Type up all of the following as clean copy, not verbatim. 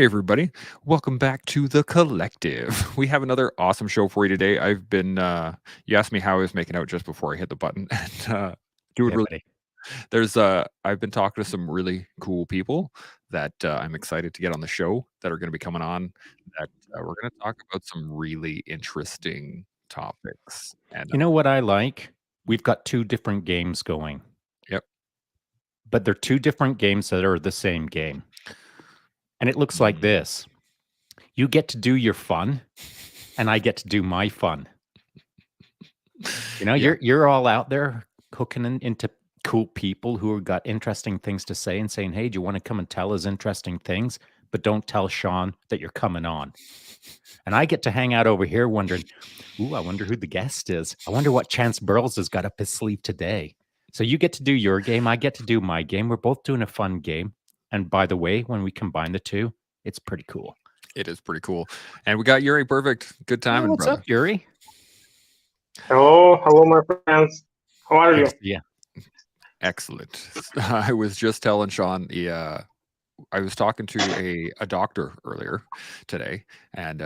Hey, everybody. Welcome back to The Collective. We have another awesome show for you today. You asked me how I was making out just before I hit the button. And doing Hey, really, buddy. I've been talking to some really cool people that I'm excited to get on the show that are going to be coming on. That we're going to talk about some really interesting topics. And You know what I like? We've got two different games going, yep. but they're two different games that are the same game. And it looks like Mm, this. You get to do your fun, and I get to do my fun. You know, yeah. you're all out there hooking into cool people who have got interesting things to say and saying, "Hey, do you want to come and tell us interesting things?" But don't tell Shaun that you're coming on. And I get to hang out over here wondering, ooh, I wonder who the guest is. I wonder what Chance Burles has got up his sleeve today. So you get to do your game. I get to do my game. We're both doing a fun game. And by the way, when we combine the two, it's pretty cool. It is pretty cool. And we got Yuri. Perfect. Good Oh, timing, what's up, brother. Yuri? Hello, my friends. How are Good you? to see you. Excellent. I was just telling Shaun I was talking to a doctor earlier today, and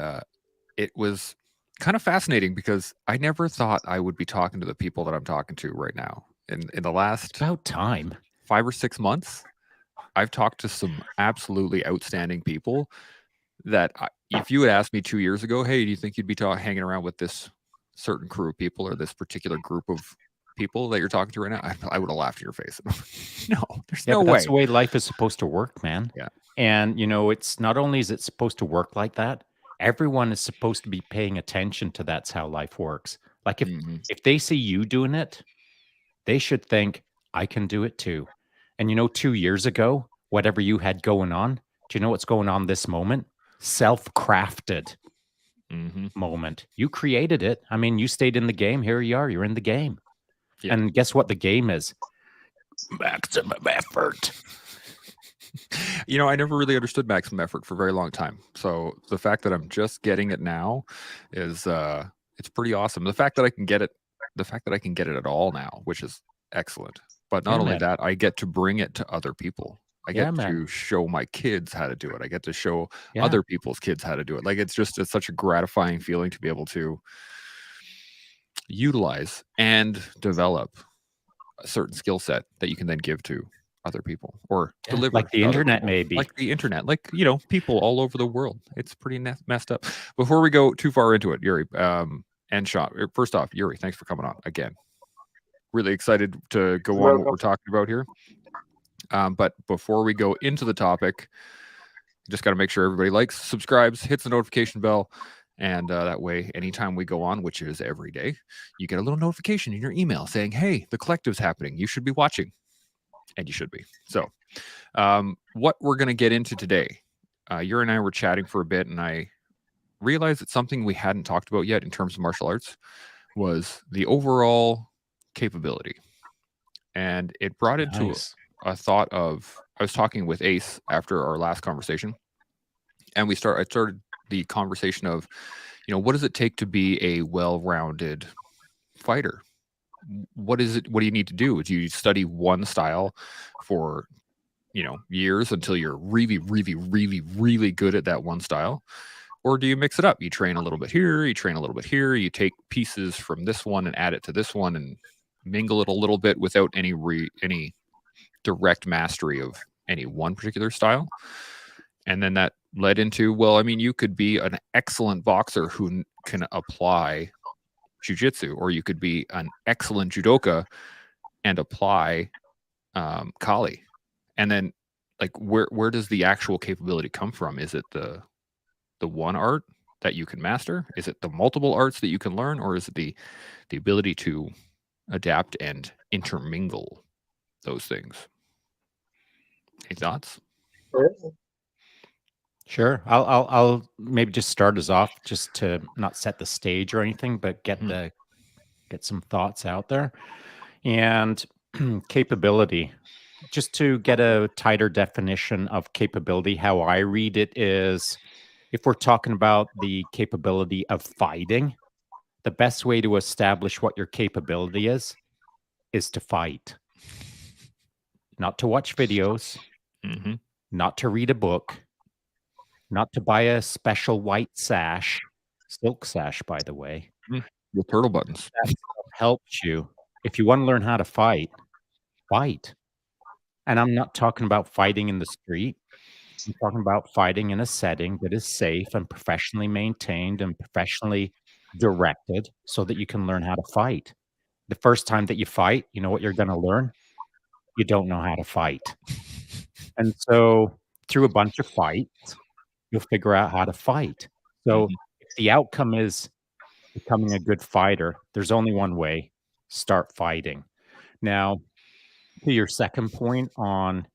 it was kind of fascinating because I never thought I would be talking to the people that I'm talking to right now. In the last About time. 5 or 6 months, I've talked to some absolutely outstanding people that if you had asked me 2 years ago, "Hey, do you think you'd be hanging around with this certain crew of people or this particular group of people that you're talking to right now?" I would have laughed in your face. No, there's Yeah, no but that's way. the way life is supposed to work, man. Yeah. And, you know, it's not only is it supposed to work like that, everyone is supposed to be paying attention to that's how life works. Like Mhm. if they see you doing it, they should think, I can do it too. And you know, 2 years ago, whatever you had going on, do you know what's going on this moment? Self-crafted Mhm. moment. You created it. I mean, you stayed in the game. Here you are. You're in the game. Yeah. And guess what the game is? Maximum effort. You know, I never really understood maximum effort for a very long time. So the fact that I'm just getting it now is it's pretty awesome. The fact that I can get it at all now, which is excellent. But not Yeah, only man. that, I get to bring it to other people. I Yeah, get man. to show my kids how to do it. I get to show Yeah. other people's kids how to do it. Like it's such a gratifying feeling to be able to utilize and develop a certain skill set that you can then give to other people or Yeah. deliver Like the to other internet, people, maybe. like the internet, like people all over the world. It's pretty messed up. Before we go too far into it, Yuri, and Shaun, first off, Yuri, thanks for coming on again. Really excited to go on what Welcome. we're talking about here. But before we go into the topic, just got to make sure everybody likes, subscribes, hits the notification bell. And that way, anytime we go on, which is every day, you get a little notification in your email saying, "Hey, the collective's happening. You should be watching." And you should be. So, what we're going to get into today, you and I were chatting for a bit, and I realized that something we hadn't talked about yet in terms of martial arts was the overall capability. And it brought into Nice. a thought of I was talking with Ace after our last conversation, and I started the conversation of, what does it take to be a well-rounded fighter? What is it? What do you need to do? Do you study one style for years until you're really, really, really, really good at that one style? Or do you mix it up? You train a little bit here, you train a little bit here, you take pieces from this one and add it to this one and mingle it a little bit without any direct mastery of any one particular style. And then that led into, well, I mean, you could be an excellent boxer who can apply jujitsu, or you could be an excellent judoka and apply Kali. And then, like, where does the actual capability come from? Is it the one art that you can master? Is it the multiple arts that you can learn, or is it the ability to adapt and intermingle those things? Any thoughts? Sure. I'll maybe just start us off just to not set the stage or anything, but get some thoughts out there. And capability, just to get a tighter definition of capability, how I read it is if we're talking about the capability of fighting, the best way to establish what your capability is to fight, not to watch videos, Mm-hmm. not to read a book, not to buy a special white sash, silk sash, by the way. With turtle buttons. That stuff helps you. If you want to learn how to fight, fight. And I'm not talking about fighting in the street. I'm talking about fighting in a setting that is safe and professionally maintained and professionally directed so that you can learn how to fight. The first time that you fight, you know what you're going to learn? You don't know how to fight. And so through a bunch of fights, you'll figure out how to fight. So if the outcome is becoming a good fighter, there's only one way: start fighting. Now, to your second point on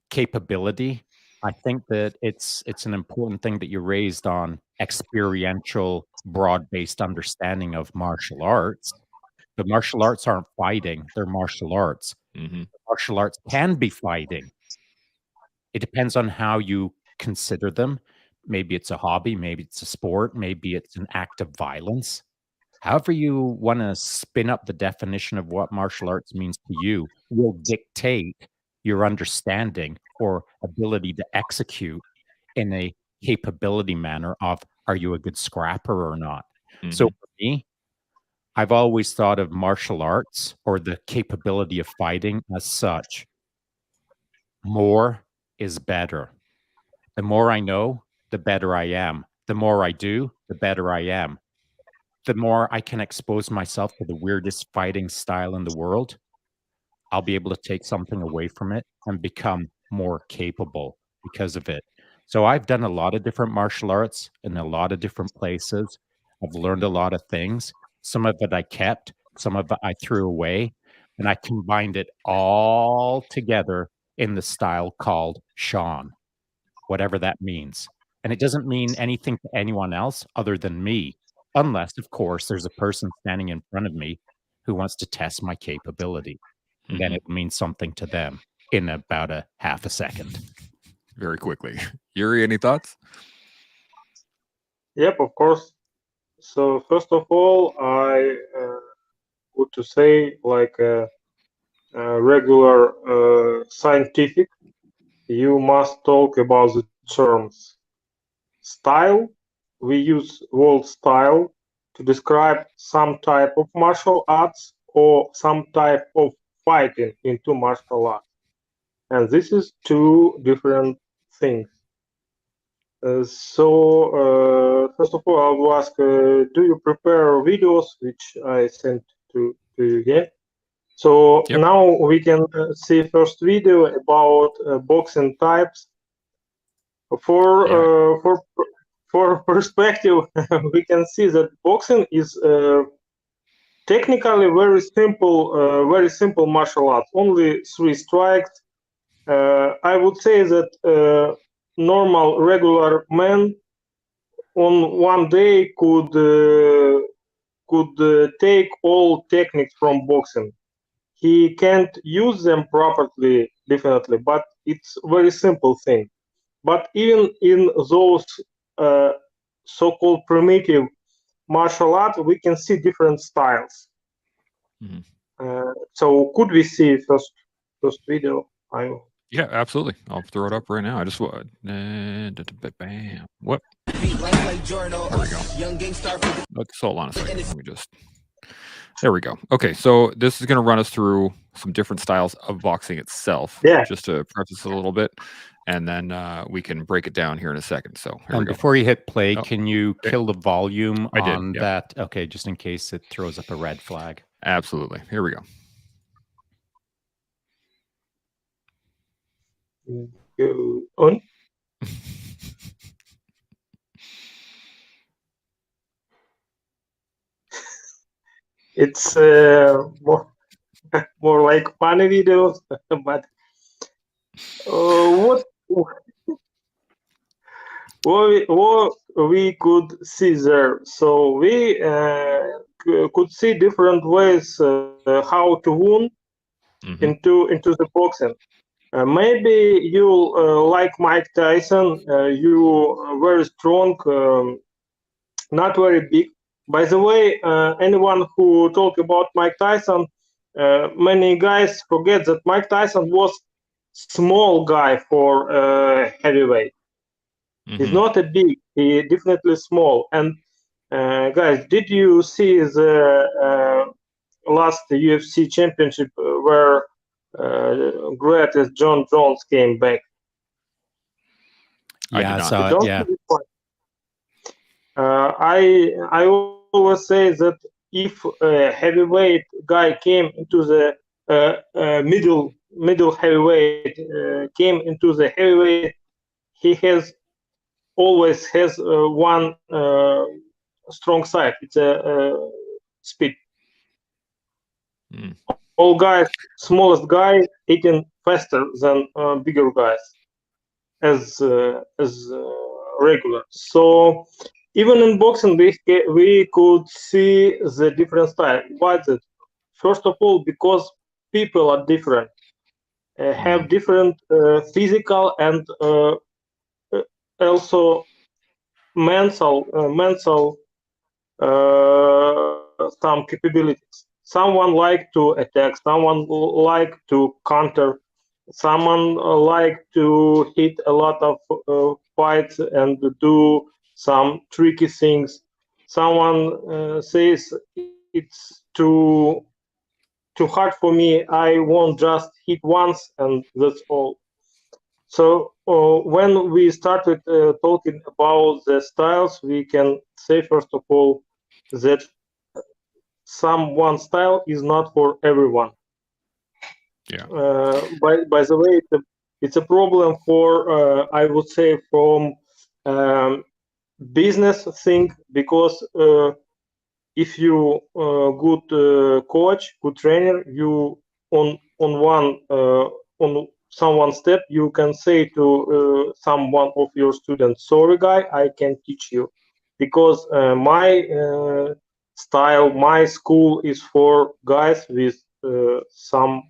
capability, I think that it's an important thing that you raised on experiential, broad-based understanding of martial arts. But martial arts aren't fighting, they're martial arts. Martial arts can be fighting. It depends on how you consider them. Maybe it's a hobby, maybe it's a sport, maybe it's an act of violence. However you wanna spin up the definition of what martial arts means to you will dictate your understanding or ability to execute in a capability manner of, are you a good scrapper or not? So for me, I've always thought of martial arts or the capability of fighting as such. More is better. The more I know, the better I am. The more I do, the better I am. The more I can expose myself to the weirdest fighting style in the world, I'll be able to take something away from it and become more capable because of it. So I've done a lot of different martial arts in a lot of different places. I've learned a lot of things. Some of it I kept, some of it I threw away, and I combined it all together in the style called Shaun, whatever that means. And it doesn't mean anything to anyone else other than me, unless, of course, there's a person standing in front of me who wants to test my capability. And then it means something to them in about a half a second. Very quickly. Yuri, any thoughts? Yep, of course. So first of all, I would to say like a regular scientific, you must talk about the terms style. We use word style to describe some type of martial arts or some type of fighting into martial arts. And this is two different things. First of all, I will ask, do you prepare videos, which I sent to you here? So Yep. now we can see first video about boxing types. For perspective, we can see that boxing is technically very simple martial arts. Only 3 strikes. I would say that normal regular man on one day could take all techniques from boxing. He can't use them properly, definitely, but it's very simple thing. But even in those so-called primitive martial art, we can see different styles. So could we see first video? Yeah, absolutely. I'll throw it up right now. I just want. Bam. What? There we go. Let's hold on a second. Let me just. There we go. Okay, so this is going to run us through some different styles of boxing itself, just to preface it a little bit, and then we can break it down here in a second. So here we go. Before you hit play, can you kill the volume on yep. that? Okay, just in case it throws up a red flag. Absolutely. Here we go. Go on. It's more like funny videos, but what we could see there. So we could see different ways how to win into the boxing. Maybe you like Mike Tyson. You are very strong, not very big. By the way, anyone who talk about Mike Tyson, many guys forget that Mike Tyson was small guy for heavyweight. He's not a big. He definitely small. And guys, did you see the last UFC championship where greatest John Jones came back? I did Yeah, I not. You saw it. don't Yeah. see this one. I always say that if a heavyweight guy came into the middle heavyweight came into the heavyweight, he has always has one strong side. It's a speed. All guys, smallest guy hitting faster than bigger guys as regular. So even in boxing, we could see the different style. Why that? First of all, because people are different, have different physical and also mental some capabilities. Someone like to attack, someone like to counter, someone like to hit a lot of fights and do some tricky things. Someone says it's too hard for me. I won't just hit once and that's all. So when we started talking about the styles, we can say first of all that some one style is not for everyone. Yeah. By the way, it's a problem for I would say from um, business thing because if you good coach, good trainer, you on one on someone step you can say to someone of your students, sorry guy, I can teach you because my style, my school is for guys with some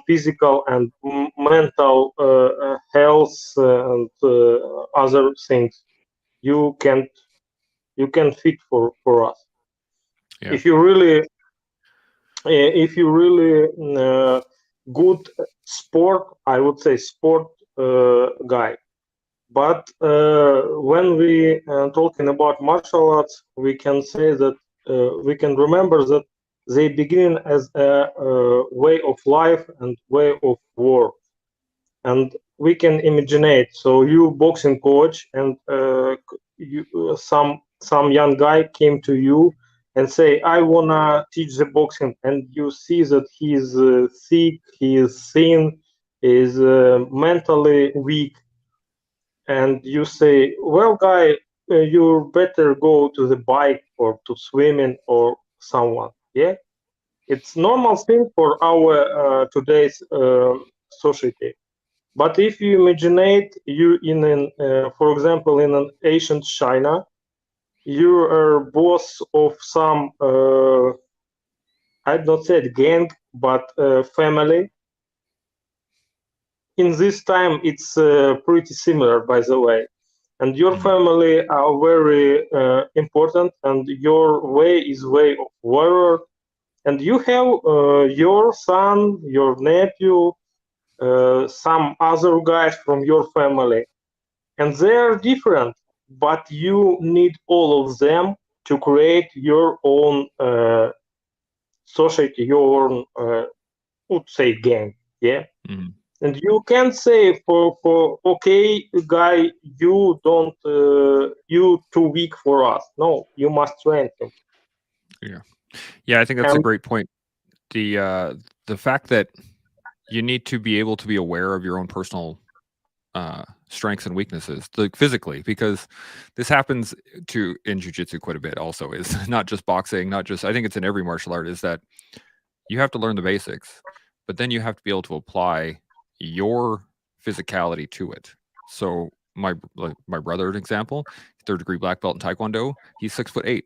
physical and mental health and other things you can fit for us. Yeah. If you really good sport, I would say sport guy. But when we talking about martial arts, we can say that we can remember that they begin as a way of life and way of war, and we can imagine it. So you boxing coach and some young guy came to you and say, I wanna teach the boxing, and you see that he is sick, he is thin, is mentally weak, and you say, well guy, you better go to the bike or to swimming or someone. Yeah, it's normal thing for our today's society. but if you imagine you in an, for example, in an ancient China, you are boss of some, I'd not say gang, but family. In this time, it's pretty similar, by the way. And your family are very important, and your way is way of warrior. And you have your son, your nephew, some other guys from your family, and they are different, but you need all of them to create your own society, your own, would say, gang. Yeah. And you can say for okay guy, you don't you too weak for us. No, you must train him. Yeah, I think that's a And great point. The fact that you need to be able to be aware of your own personal strengths and weaknesses, like physically, because this happens in jiu-jitsu quite a bit also, is not just boxing, not just, I think it's in every martial art, is that you have to learn the basics, but then you have to be able to apply your physicality to it. So my brother, an example, 3rd degree black belt in Taekwondo, he's 6'8".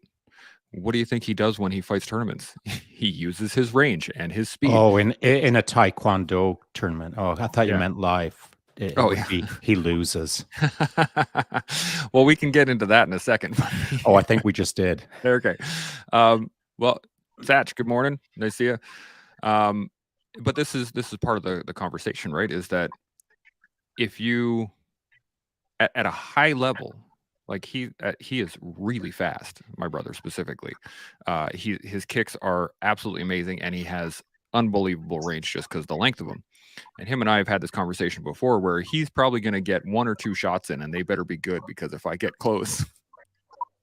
What do you think he does when he fights tournaments? He uses his range and his speed. Oh, in a Taekwondo tournament. Oh, I thought you meant live. It would be he loses. Well, we can get into that in a second. Oh, I think we just did. Okay. Well, Thatch, good morning. Nice to see you. But this is part of the conversation, right? Is that if you at a high level, like he is really fast. My brother specifically, his kicks are absolutely amazing, and he has unbelievable range just because the length of them. And him and I have had this conversation before, where he's probably going to get 1 or 2 shots in, and they better be good, because if I get close,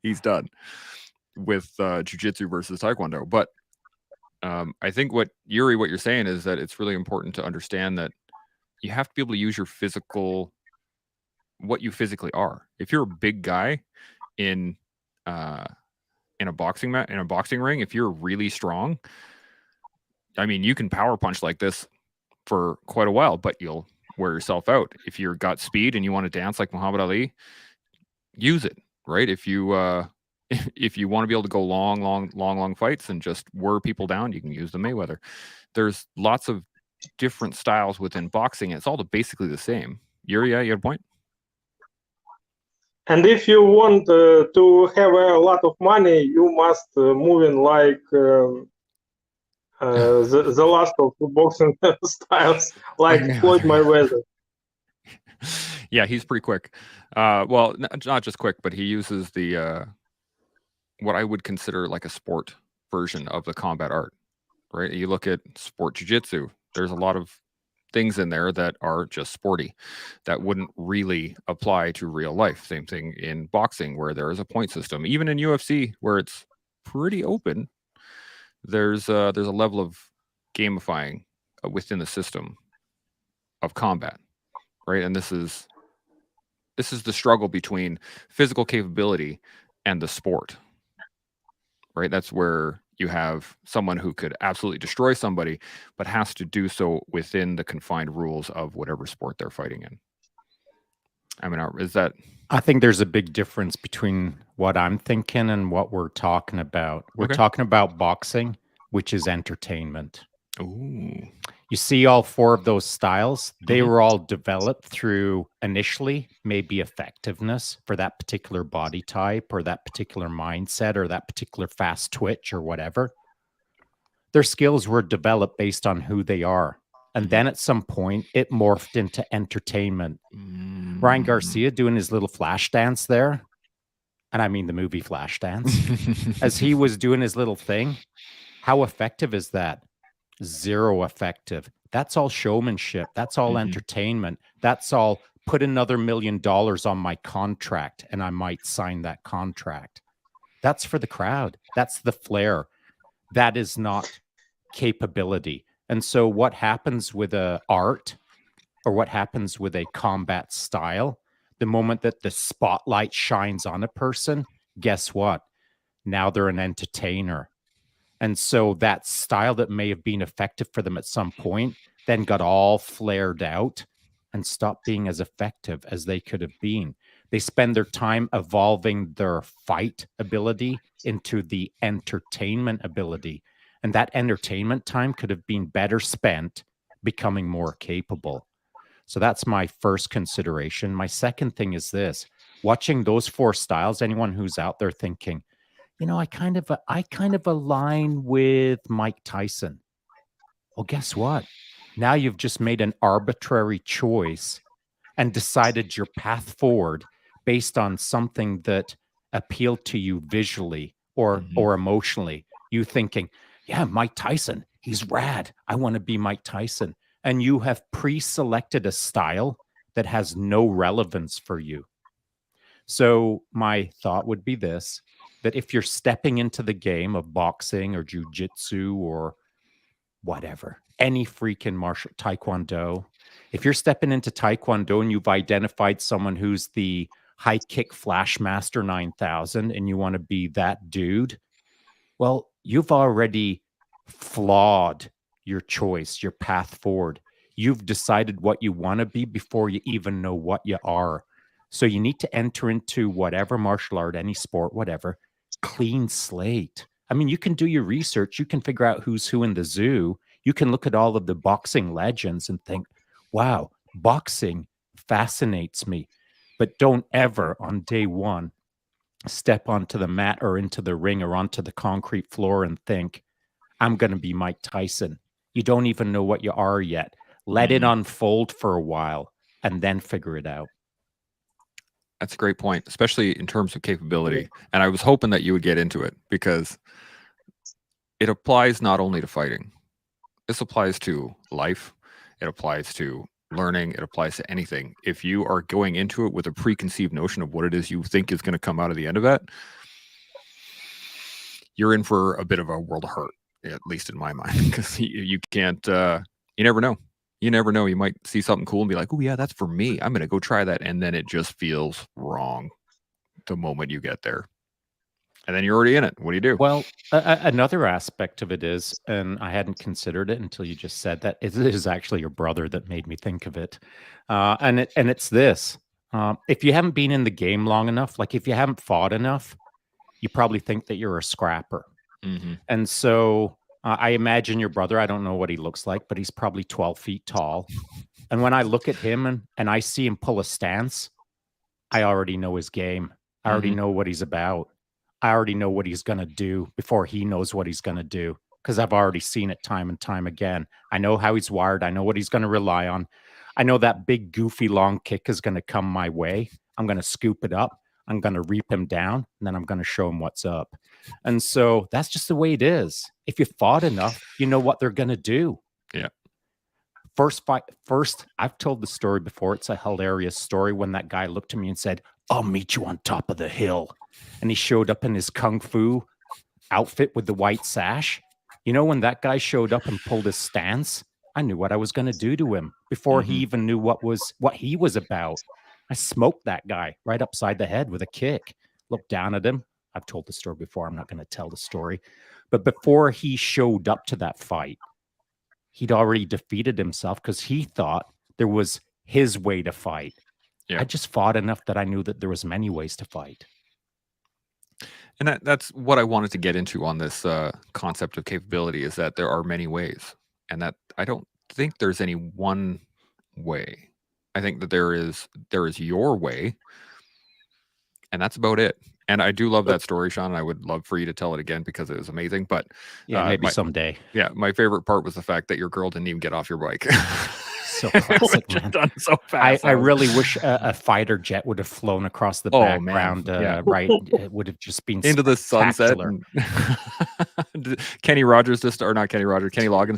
he's done with jiu-jitsu versus taekwondo. But I think what you're saying is that it's really important to understand that you have to be able to use your what you physically are. If you're a big guy in a boxing ring, if you're really strong, I mean, you can power punch like this for quite a while, but you'll wear yourself out. If you've got speed and you want to dance like Muhammad Ali, use it, right? If you if you want to be able to go long fights and just wear people down, you can use the Mayweather. There's lots of different styles within boxing. It's all basically the same. Yuri, you had a point? And if you want to have a lot of money, you must move in like the last of the boxing styles, like Floyd Mayweather. Yeah, he's pretty quick. Well, not just quick, but he uses the what I would consider like a sport version of the combat art, right? You look at sport jiu-jitsu, there's a lot of things in there that are just sporty, that wouldn't really apply to real life. Same thing in boxing, where there is a point system. Even in UFC, where it's pretty open, there's a level of gamifying within the system of combat, right? And this is the struggle between physical capability and the sport, right? That's where you have someone who could absolutely destroy somebody, but has to do so within the confined rules of whatever sport they're fighting in. I mean, is that... I think there's a big difference between what I'm thinking and what we're talking about. We're talking about boxing, which is entertainment. Ooh. You see all 4 of those styles, they were all developed through initially maybe effectiveness for that particular body type or that particular mindset or that particular fast twitch or whatever. Their skills were developed based on who they are. And then at some point, it morphed into entertainment. Ryan Garcia doing his little flash dance there, and I mean the movie Flash Dance, as he was doing his little thing, how effective is that? Zero effective. That's all showmanship. That's all entertainment. That's all put another $1 million on my contract and I might sign that contract. That's for the crowd. That's the flair. That is not capability. And so what happens with a art or what happens with a combat style, the moment that the spotlight shines on a person, guess what? Now they're an entertainer. And so that style that may have been effective for them at some point then got all flared out and stopped being as effective as they could have been. They spend their time evolving their fight ability into the entertainment ability. And that entertainment time could have been better spent becoming more capable. So that's my first consideration. My second thing is this: watching those 4 styles, anyone who's out there thinking, you know, I kind of align with Mike Tyson. Well, guess what? Now you've just made an arbitrary choice and decided your path forward based on something that appealed to you visually or emotionally. You thinking, yeah, Mike Tyson, he's rad. I want to be Mike Tyson. And you have pre-selected a style that has no relevance for you. So my thought would be this: that if you're stepping into the game of boxing or jiu-jitsu or whatever, any freaking martial taekwondo, if you're stepping into taekwondo and you've identified someone who's the high kick flash master 9000 and you want to be that dude, well, you've already flawed your choice, your path forward. You've decided what you want to be before you even know what you are. So you need to enter into whatever martial art, any sport, whatever, clean slate. I mean, you can do your research. You can figure out who's who in the zoo. You can look at all of the boxing legends and think, wow, boxing fascinates me. But don't ever on day one step onto the mat or into the ring or onto the concrete floor and think, I'm going to be Mike Tyson. You don't even know what you are yet. Let it unfold for a while and then figure it out. That's a great point, especially in terms of capability. And I was hoping that you would get into it because it applies not only to fighting. This applies to life. It applies to learning. It applies to anything. If you are going into it with a preconceived notion of what it is you think is going to come out of the end of that, you're in for a bit of a world of hurt, at least in my mind, because you can't, you never know. You never know. You might see something cool and be like, oh, yeah, that's for me. I'm going to go try that. And then it just feels wrong the moment you get there. And then you're already in it. What do you do? Well, another aspect of it is, and I hadn't considered it until you just said that, it is actually your brother that made me think of it. And it's this. If you haven't been in the game long enough, like if you haven't fought enough, you probably think that you're a scrapper. Mm-hmm. And so I imagine your brother, I don't know what he looks like, but he's probably 12 feet tall. And when I look at him and I see him pull a stance, I already know his game. I already know what he's about. I already know what he's going to do before he knows what he's going to do, because I've already seen it time and time again. I know how he's wired. I know what he's going to rely on. I know that big, goofy, long kick is going to come my way. I'm going to scoop it up. I'm going to reap him down, and then I'm going to show him what's up. And so that's just the way it is. If you fought enough, you know what they're going to do. Yeah. First, I've told the story before. It's a hilarious story when that guy looked at me and said, "I'll meet you on top of the hill." And he showed up in his kung fu outfit with the white sash. You know, when that guy showed up and pulled his stance, I knew what I was going to do to him before he even knew what he was about. I smoked that guy right upside the head with a kick. Looked down at him. I've told the story before. I'm not going to tell the story. But before he showed up to that fight, he'd already defeated himself because he thought there was his way to fight. Yeah. I just fought enough that I knew that there was many ways to fight. And that's what I wanted to get into on this concept of capability, is that there are many ways, and that I don't think there's any one way. I think that there is your way, and that's about it. And I do love that story, Shaun. And I would love for you to tell it again because it was amazing. But yeah, maybe someday. Yeah, my favorite part was the fact that your girl didn't even get off your bike. So classic, man. Done so fast. I really wish a fighter jet would have flown across the background. Yeah. Right, it would have just been into the sunset. Kenny Loggins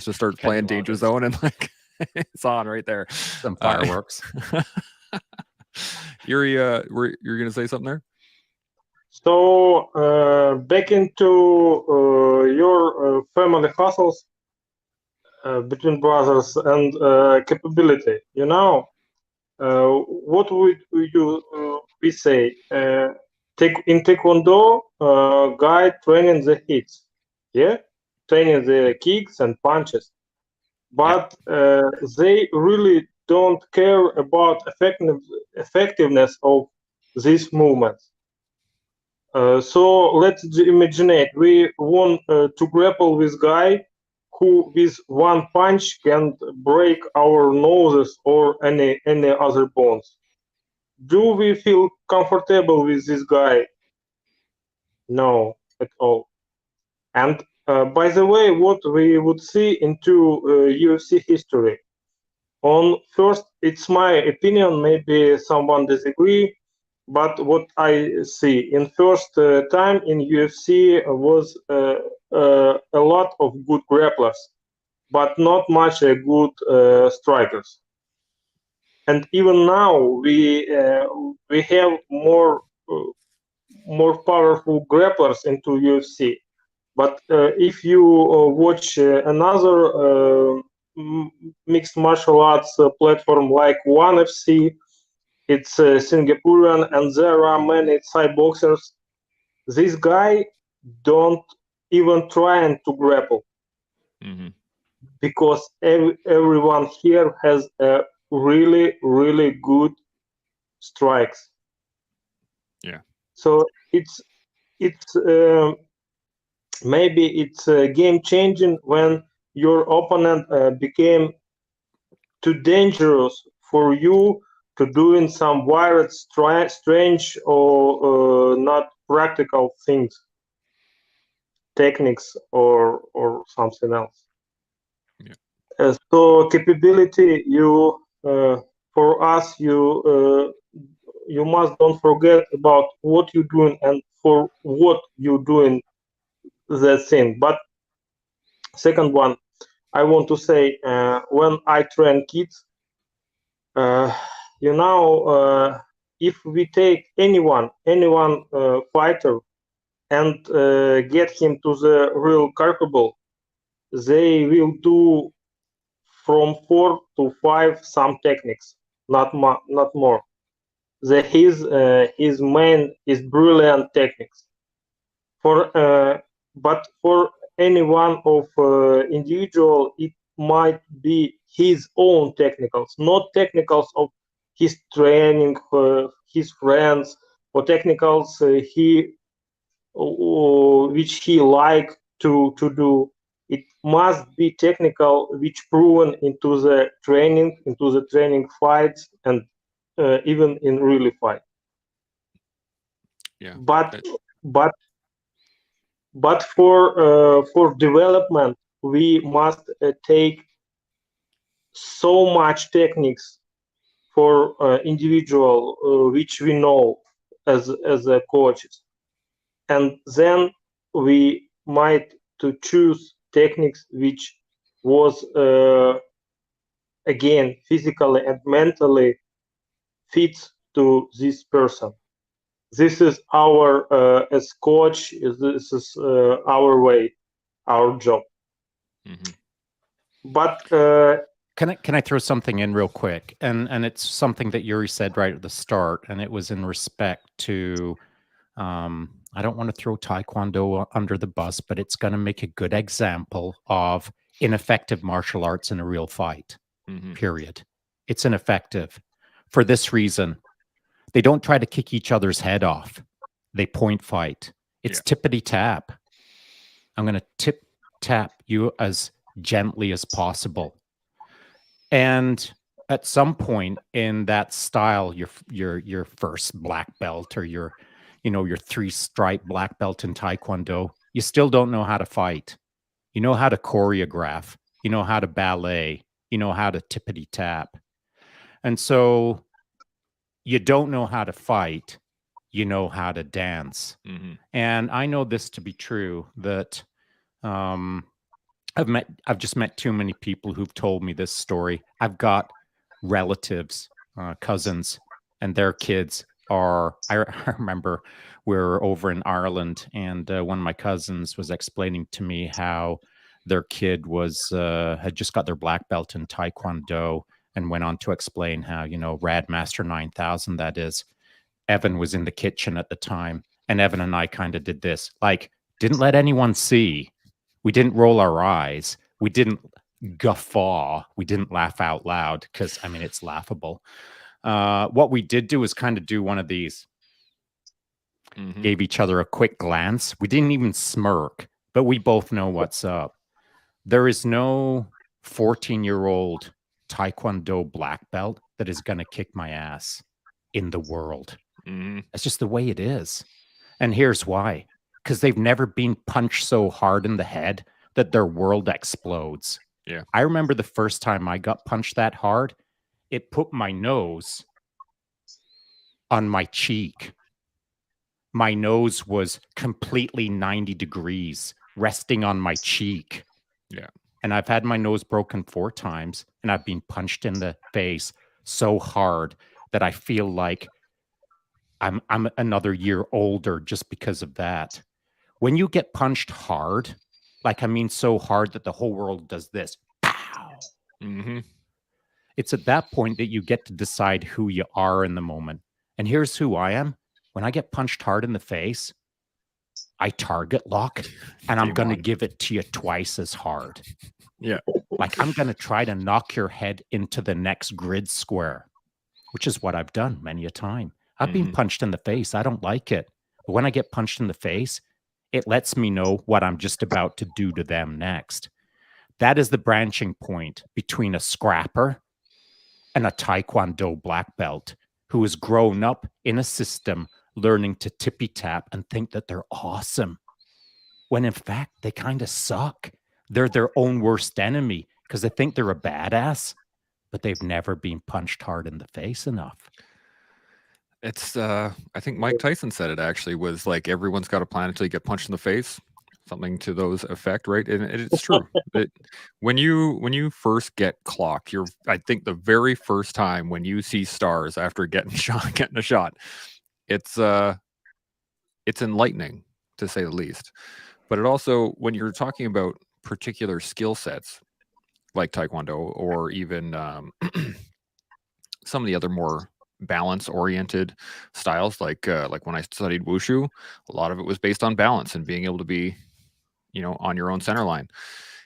just start playing Danger Zone, and like it's on right there. Some fireworks. Yuri, you're gonna say something there? So back into your family hustles between brothers and capability. You know, what would we say? In Taekwondo, guy training the hits, yeah, training the kicks and punches, but they really don't care about effectiveness of these movements. So let's imagine it. We want to grapple with guy who with one punch can break our noses or any other bones. Do we feel comfortable with this guy? No, at all. And by the way, what we would see into UFC history. On first, it's my opinion. Maybe someone disagree. But what I see in first time in UFC was a lot of good grapplers, but not much good strikers. And even now we have more powerful grapplers into UFC. But if you watch another mixed martial arts platform like ONE FC, it's Singaporean, and there are many Thai boxers. This guy don't even trying to grapple because everyone here has a really good strikes. Yeah. So it's maybe it's game changing when your opponent became too dangerous for you to doing some wired, strange or not practical things, techniques or something else. Yeah. So capability, you for us, you you must don't forget about what you're doing and for what you're doing that thing. But second one, I want to say, when I train kids, uh, you know, if we take anyone fighter and get him to the real capable, they will do from 4 to 5 some techniques, not more. His main is brilliant techniques. But for any one of individual, it might be his own technicals, not technicals of his training, his friends, or technicals which he like to do. It must be technical which proven into the training fights, and even in really fight. Yeah. But That, but but for development, we must take so much techniques for individual which we know as a coaches, and then we might to choose techniques which was again physically and mentally fits to this person. This is our as coach, this is our way, our job. mhm. But Can I throw something in real quick? And it's something that Yuri said right at the start, and it was in respect to I don't want to throw Taekwondo under the bus, but it's going to make a good example of ineffective martial arts in a real fight. Mhm. Period. It's ineffective for this reason. They don't try to kick each other's head off. They point fight. It's tippity tap. I'm going to tip tap you as gently as possible. And at some point in that style, your first black belt or your 3-stripe black belt in Taekwondo, you still don't know how to fight. You know how to choreograph. You know how to ballet. You know how to tippity tap. And so you don't know how to fight. You know how to dance. Mhm. And I know this to be true, that I've just met too many people who've told me this story. I've got relatives, cousins, and their kids are. I remember we were over in Ireland, and one of my cousins was explaining to me how their kid was had just got their black belt in Taekwondo, and went on to explain how Rad Master 9000, that is. Evan was in the kitchen at the time, and Evan and I kind of did this, like, didn't let anyone see. We didn't roll our eyes. We didn't guffaw. We didn't laugh out loud because, I mean, it's laughable. What we did do is kind of do one of these. Mhm. Gave each other a quick glance. We didn't even smirk, but we both know what's up. There is no 14-year-old Taekwondo black belt that is going to kick my ass in the world. Mhm. That's just the way it is. And here's why. Because they've never been punched so hard in the head that their world explodes. Yeah. I remember the first time I got punched that hard, it put my nose on my cheek. My nose was completely 90 degrees, resting on my cheek. Yeah. And I've had my nose broken 4 times, and I've been punched in the face so hard that I feel like I'm another year older just because of that. When you get punched hard, like, I mean, so hard that the whole world does this, pow. Mhm. It's at that point that you get to decide who you are in the moment. And here's who I am. When I get punched hard in the face, I target lock, and I'm Game going to on. give it to you twice as hard. Yeah. Like, I'm going to try to knock your head into the next grid square, which is what I've done many a time. I've been Mhm. punched in the face. I don't like it. But when I get punched in the face, it lets me know what I'm just about to do to them next. That is the branching point between a scrapper and a Taekwondo black belt who has grown up in a system learning to tippy tap and think that they're awesome, when in fact they kind of suck. They're their own worst enemy because they think they're a badass, but they've never been punched hard in the face enough. It's I think Mike Tyson said it actually was like everyone's got a plan until you get punched in the face, something to those effect, right? And it's true. When you first get clocked, I think the very first time when you see stars after getting a shot, it's enlightening to say the least. But it also, when you're talking about particular skill sets like Taekwondo or even some of the other more balance-oriented styles, like when I studied wushu, a lot of it was based on balance and being able to be, on your own center line.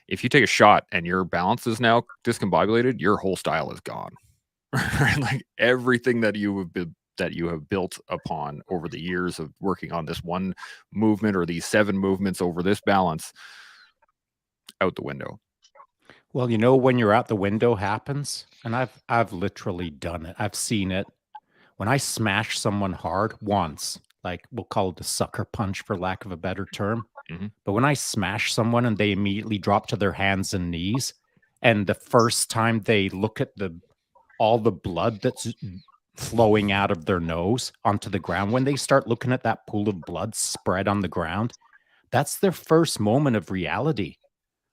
If you take a shot and your balance is now discombobulated, your whole style is gone. Like everything that you have built upon over the years of working on this one movement or these 7 movements over this balance, out the window. Well, when you're out the window happens, and I've literally done it. I've seen it. When I smash someone hard once, like we'll call it a sucker punch for lack of a better term. Mm-hmm. But when I smash someone and they immediately drop to their hands and knees, and the first time they look at all the blood that's flowing out of their nose onto the ground, when they start looking at that pool of blood spread on the ground, that's their first moment of reality.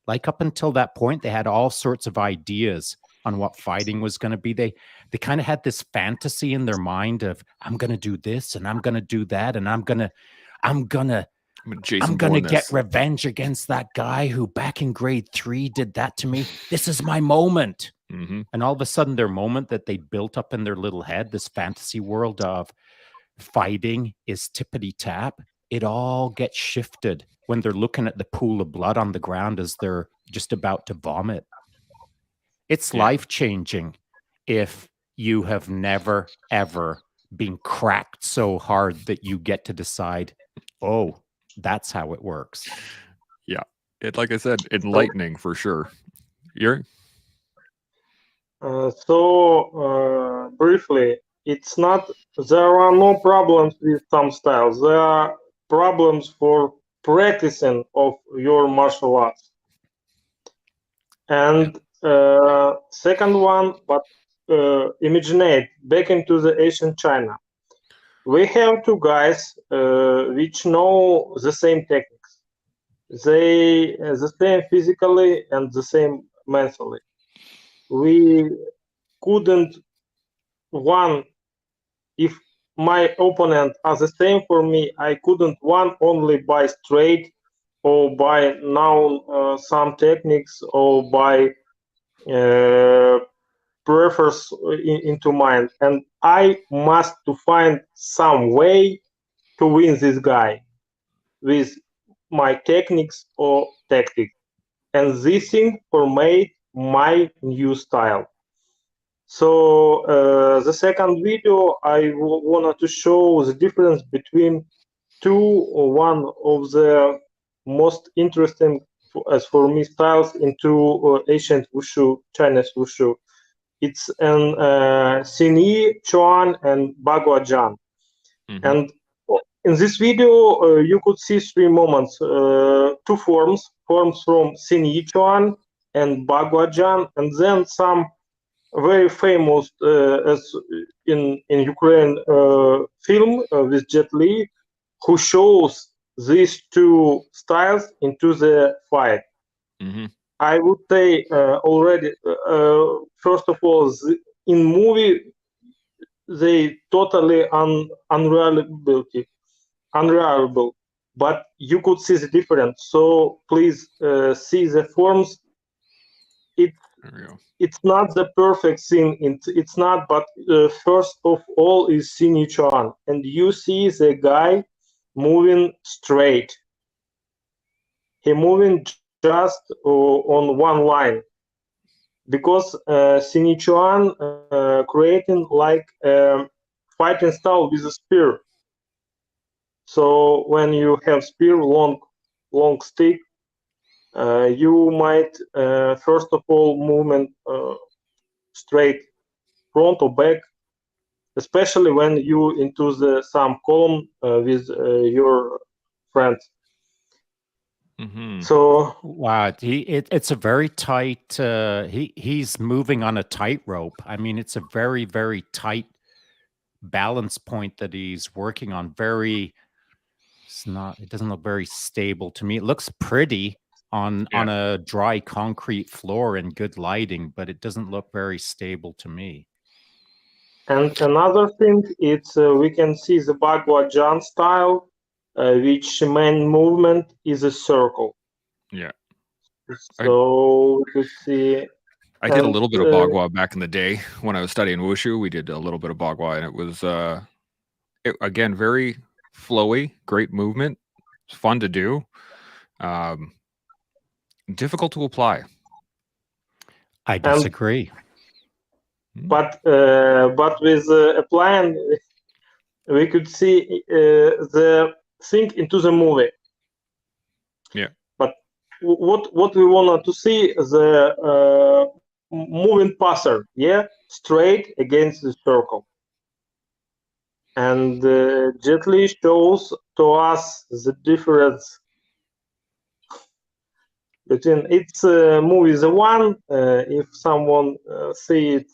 Like up until that point, they had all sorts of ideas on what fighting was going to be. They kind of had this fantasy in their mind of, I'm going to do this and I'm going to do that and I'm going to get revenge against that guy who back in grade 3 did that to me. This is my moment. Mm-hmm. And all of a sudden, their moment that they built up in their little head, this fantasy world of fighting is tippity tap, it all gets shifted when they're looking at the pool of blood on the ground as they're just about to vomit. It's life-changing if you have never, ever been cracked so hard that you get to decide, oh, that's how it works. Yeah. Like I said, enlightening for sure. Urij? Briefly, there are no problems with some styles. There are problems for practicing of your martial arts. And second one, but imagine back into the ancient China. We have 2 guys which know the same techniques. They the same physically and the same mentally. We couldn't one if my opponent are the same for me. I couldn't one only by straight or by now some techniques or by prefers into mind, and I must to find some way to win this guy with my techniques or tactics, and this thing for made my new style. So the second video I wanted to show the difference between one of the most interesting as for me styles into ancient wushu, Chinese wushu. It's an Xinyi, Chuan, and Baguazhang. Mm-hmm. And in this video, you could see 3 moments, 2 forms from Xinyi, Chuan, and Baguazhang, and then some very famous as in Ukraine film with Jet Li, who shows these 2 styles into the fight. Mm-hmm. I would say already, first of all, in movie, they totally unreliable, but you could see the difference. So please see the forms. It's not the perfect thing. It's not, but first of all is Xinyi Chuan, and you see the guy moving straight. He moving just on one line, because Xinyi Chuan creating like fighting style with a spear. So when you have spear, long stick, you might first of all movement straight front or back, especially when you into some column with your friends. Mm-hmm. So wow, it's a very tight. He's moving on a tightrope. I mean, it's a very, very tight balance point that he's working on. It doesn't look very stable to me. It looks pretty on a dry concrete floor and good lighting, but it doesn't look very stable to me. And another thing, it's we can see the Bhagwan style, which main movement is a circle. Yeah. So we could see. I did a little bit of Bagua back in the day when I was studying wushu. We did a little bit of Bagua, and it was again very flowy, great movement, fun to do, difficult to apply. I disagree. But with a plan, we could see the thing into the movie. Yeah. But what we wanted to see, the moving passer, straight against the circle. And Jet Li shows to us the difference between its movie the one, if someone see it.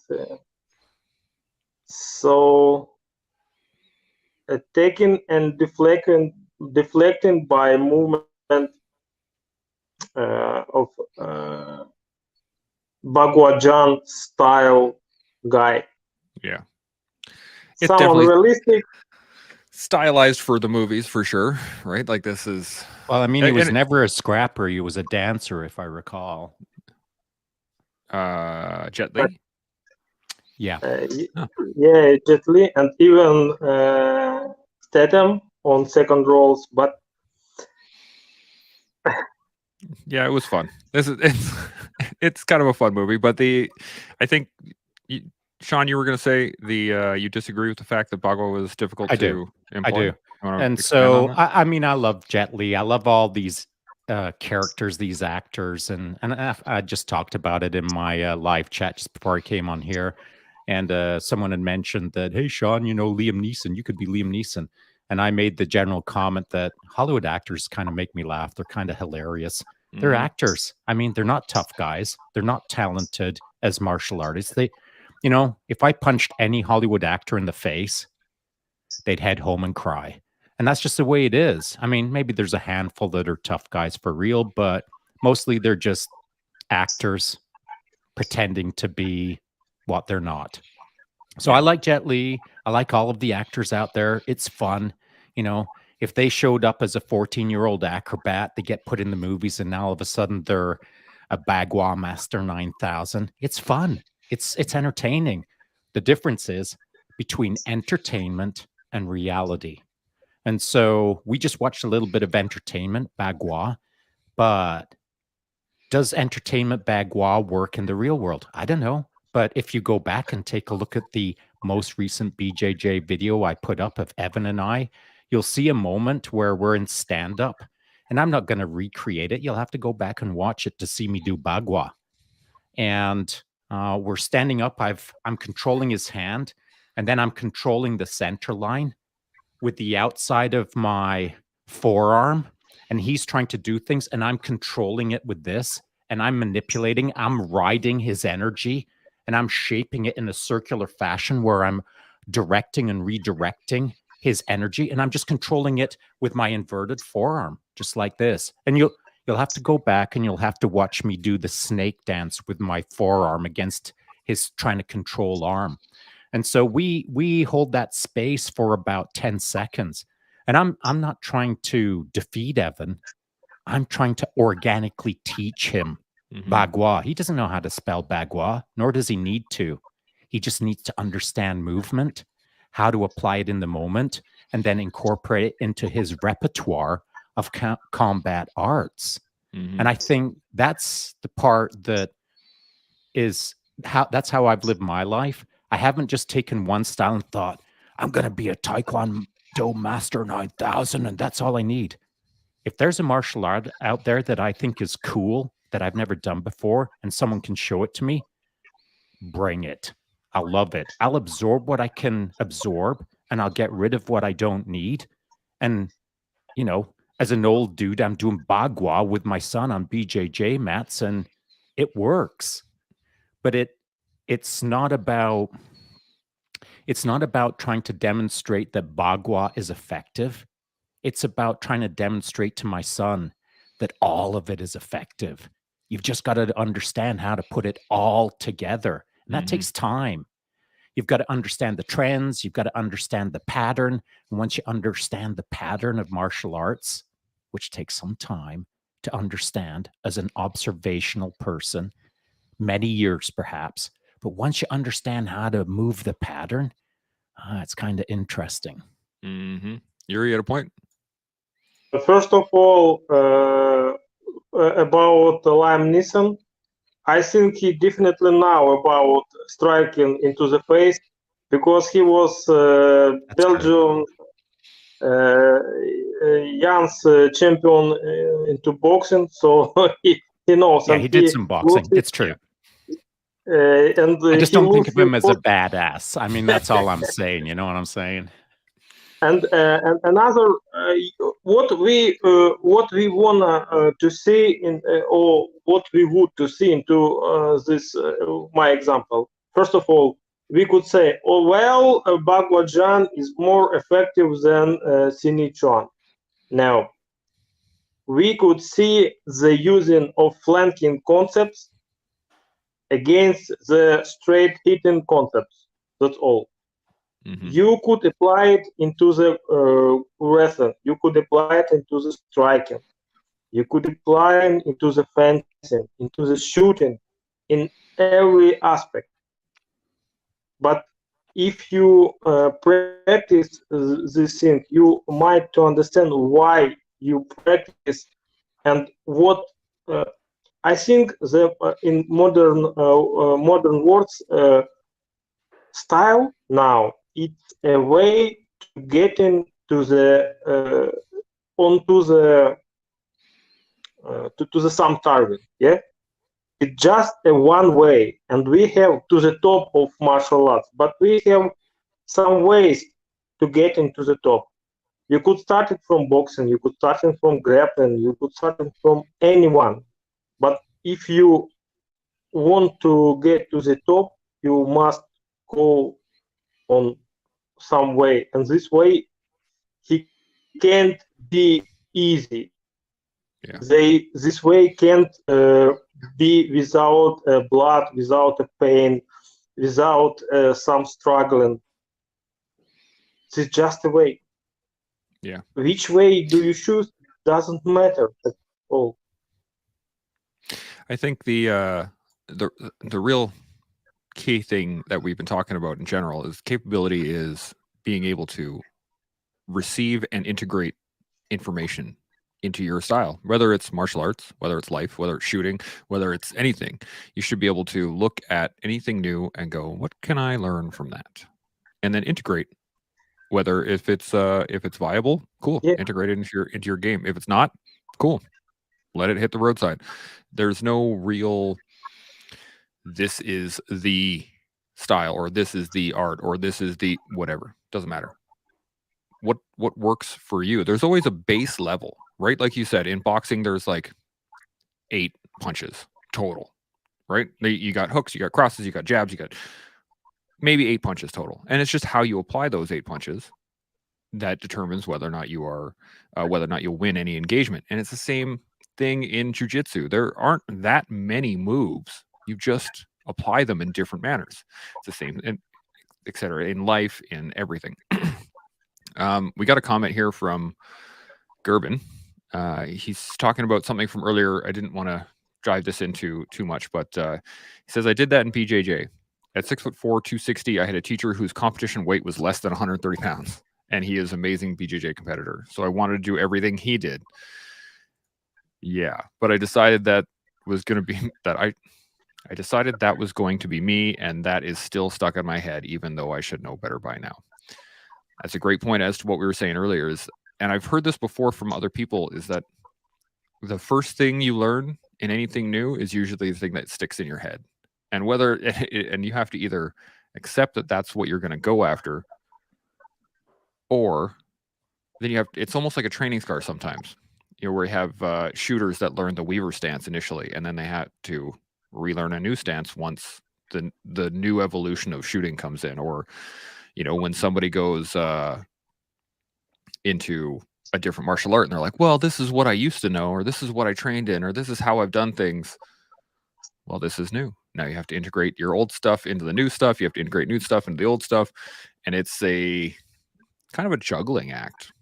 So taking and deflecting by movement of Bhagwan style guy. Yeah. It's definitely realistic. Stylized for the movies, for sure, right? Like this is... Well, I mean, he was never a scrapper. He was a dancer, if I recall. Jet Li? Yeah. Yeah, Jet Li, and even Statham on second roles, but... Yeah, it was fun. It's kind of a fun movie, but I think... Shaun, you were going to say you disagree with the fact that Bagua was difficult to employ? I do. And so, I mean, I love Jet Li. I love all these characters, these actors, and I just talked about it in my live chat just before I came on here. And someone had mentioned that, hey, Shaun, Liam Neeson, you could be Liam Neeson. And I made the general comment that Hollywood actors kind of make me laugh. They're kind of hilarious. They're actors. I mean, they're not tough guys. They're not talented as martial artists. If I punched any Hollywood actor in the face, they'd head home and cry. And that's just the way it is. I mean, maybe there's a handful that are tough guys for real, but mostly they're just actors pretending to be what they're not. So I like Jet Li. I like all of the actors out there. It's fun. If they showed up as a 14-year-old acrobat, they get put in the movies, and now all of a sudden they're a Bagua Master 9000. It's fun. It's entertaining. The difference is between entertainment and reality. And so we just watched a little bit of entertainment, Bagua, but does entertainment Bagua work in the real world? I don't know. But if you go back and take a look at the most recent BJJ video I put up of Evan and I, you'll see a moment where we're in stand-up, and I'm not going to recreate it. You'll have to go back and watch it to see me do Bagua. And we're standing up. I'm controlling his hand, and then I'm controlling the center line with the outside of my forearm, and he's trying to do things, and I'm controlling it with this, and I'm manipulating. I'm riding his energy, and I'm shaping it in a circular fashion where I'm directing and redirecting his energy, and I'm just controlling it with my inverted forearm, just like this. And you'll have to go back and you'll have to watch me do the snake dance with my forearm against his trying to control arm. And so we hold that space for about 10 seconds. And I'm not trying to defeat Evan. I'm trying to organically teach him Bagua. He doesn't know how to spell Bagua, nor does he need to. He just needs to understand movement, how to apply it in the moment, and then incorporate it into his repertoire of combat arts. And I think that's the part that is that's how I've lived my life. I haven't just taken one style and thought, I'm going to be a Taekwondo Master 9000 and that's all I need. If there's a martial art out there that I think is cool, that I've never done before, and someone can show it to me, bring it. I'll love it. I'll absorb what I can absorb, and I'll get rid of what I don't need. And, as an old dude, I'm doing Bagua with my son on BJJ mats, and it works. But it's not about It's not about trying to demonstrate that Bagua is effective. It's about trying to demonstrate to my son that all of it is effective. You've just got to understand how to put it all together. And that takes time. You've got to understand the trends. You've got to understand the pattern. And once you understand the pattern of martial arts, which takes some time to understand as an observational person, many years perhaps, but once you understand how to move the pattern, it's kind of interesting. Yuri, at a point? First of all, about Liam Neeson, I think he definitely know about striking into the face because he was Belgium Jan's champion into boxing, so he knows. Yeah, he did some boxing. It's true. And I just don't think of him as a badass. I mean, that's all I'm saying. You know what I'm saying? And another, what we wanna to see in or what we would to see into this my example. First of all, we could say, oh well, Bagwajan is more effective than Sini Chuan. Now, we could see the using of flanking concepts against the straight hitting concepts. That's all. You could apply it into the wrestling. You could apply it into the striking. You could apply it into the fencing, into the shooting, in every aspect. But if you practice this thing, you might to understand why you practice and what. I think the in modern words style now it's a way to get into the onto the to the some target. Yeah, it's just a one way, and we have to the top of martial arts, but we have some ways to get into the top. You could start it from boxing, you could start it from grappling, you could start it from anyone. But if you want to get to the top, you must go on some way, and this way he can't be easy. This way can't be without blood, without a pain, without some struggling. It's just a way. Yeah. Which way do you choose doesn't matter at all. I think the real key thing that we've been talking about in general is capability is being able to receive and integrate information into your style, whether it's martial arts, whether it's life, whether it's shooting, whether it's anything. You should be able to look at anything new and go, what can I learn from that? And then integrate, whether if it's viable, cool, integrate it into your game. If it's not, cool, let it hit the roadside. There's no real this is the style or this is the art or this is the whatever. Doesn't matter. What works for you? There's always a base level, right? Like you said, in boxing, there's like 8 punches total, right? You got hooks, you got crosses, you got jabs, you got maybe 8 punches total. And it's just how you apply those 8 punches that determines whether or not you are, whether or not you'll win any engagement. And it's the same thing in jiu-jitsu. There aren't that many moves. You just apply them in different manners. It's the same, and et cetera, in life, in everything. We got a comment here from Gerben. He's talking about something from earlier. I didn't want to drive this into too much, but he says, I did that in BJJ. At 6'4", 260, I had a teacher whose competition weight was less than 130 pounds, and he is an amazing BJJ competitor. So I wanted to do everything he did. Yeah, but I decided that was going to be that I decided that was going to be me, and that is still stuck in my head, even though I should know better by now. That's a great point as to what we were saying earlier is, and I've heard this before from other people, is that the first thing you learn in anything new is usually the thing that sticks in your head. And and you have to either accept that that's what you're going to go after, or then it's almost like a training scar sometimes, where you have shooters that learn the Weaver stance initially, and then they had to relearn a new stance once the new evolution of shooting comes in, or when somebody goes into a different martial art and they're like, well, this is what I used to know, or this is what I trained in, or this is how I've done things. Well, this is new. Now you have to integrate your old stuff into the new stuff. You have to integrate new stuff into the old stuff. And it's a kind of a juggling act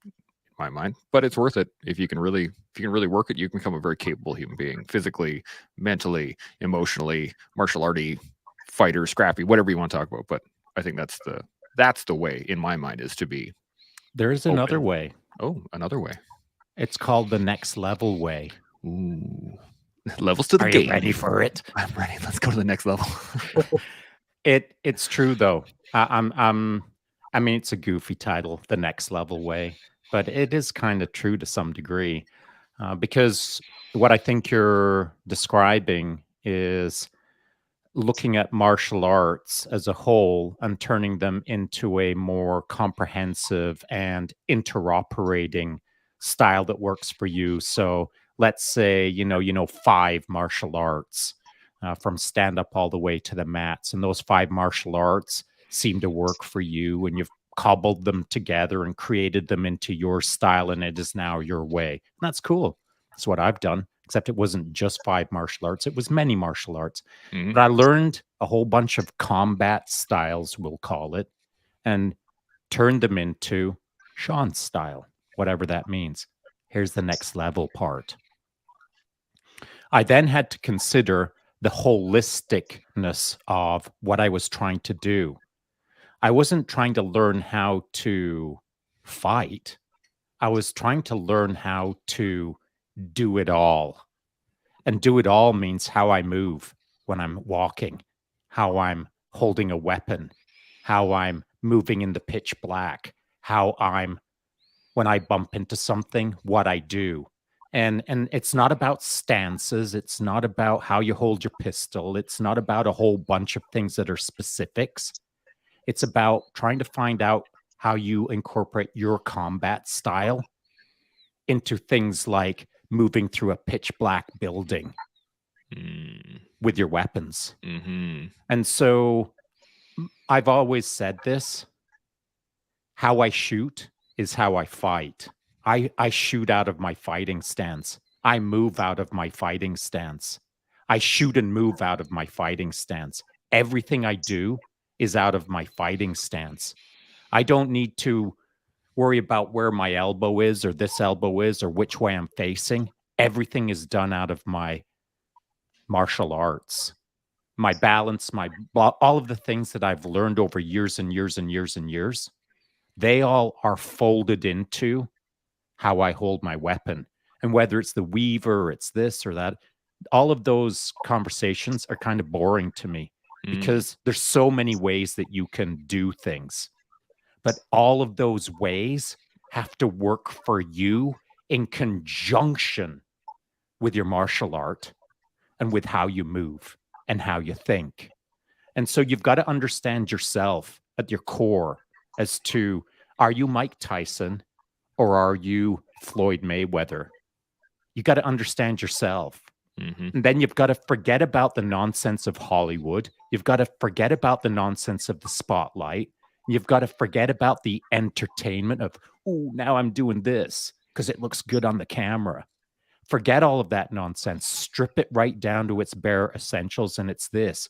in my mind, but it's worth it. If you can really work it, you can become a very capable human being, physically, mentally, emotionally, martial arty, fighter, scrappy, whatever you want to talk about. But I think that's the way in my mind, is to be. There is another way. Oh, another way. It's called the next level way. Ooh. Levels to the Are game. you ready for it? I'm ready. Let's go to the next level. It's true though. I mean, it's a goofy title, the next level way, but it is kind of true to some degree, because what I think you're describing is looking at martial arts as a whole and turning them into a more comprehensive and interoperating style that works for you. So let's say, 5 martial arts, from stand up all the way to the mats. And those 5 martial arts seem to work for you, and you've cobbled them together and created them into your style, and it is now your way. And that's cool. That's what I've done, except it wasn't just 5 martial arts, it was many martial arts. Mhm. But I learned a whole bunch of combat styles, we'll call it, and turned them into Shaun's style, whatever that means. Here's the next level part. I then had to consider the holisticness of what I was trying to do. I wasn't trying to learn how to fight. I was trying to learn how to do it all. And do it all means how I move when I'm walking, how I'm holding a weapon, how I'm moving in the pitch black, when I bump into something, what I do. And it's not about stances, it's not about how you hold your pistol, it's not about a whole bunch of things that are specifics. It's about trying to find out how you incorporate your combat style into things like moving through a pitch black building with your weapons. Mm-hmm. And so I've always said this: how I shoot is how I fight. I shoot out of my fighting stance. I move out of my fighting stance. I shoot and move out of my fighting stance. Everything I do is out of my fighting stance. I don't need to worry about where my elbow is or this elbow is or which way I'm facing. Everything is done out of my martial arts. My balance, all of the things that I've learned over years and years and years and years, they all are folded into how I hold my weapon. And whether it's the weaver, or it's this or that, all of those conversations are kind of boring to me because there's so many ways that you can do things. But all of those ways have to work for you in conjunction with your martial art and with how you move and how you think. And so you've got to understand yourself at your core as to, are you Mike Tyson or are you Floyd Mayweather? You got to understand yourself. Mm-hmm. And then you've got to forget about the nonsense of Hollywood. You've got to forget about the nonsense of the spotlight. You've got to forget about the entertainment of, oh, now I'm doing this because it looks good on the camera. Forget all of that nonsense. Strip it right down to its bare essentials. And it's this: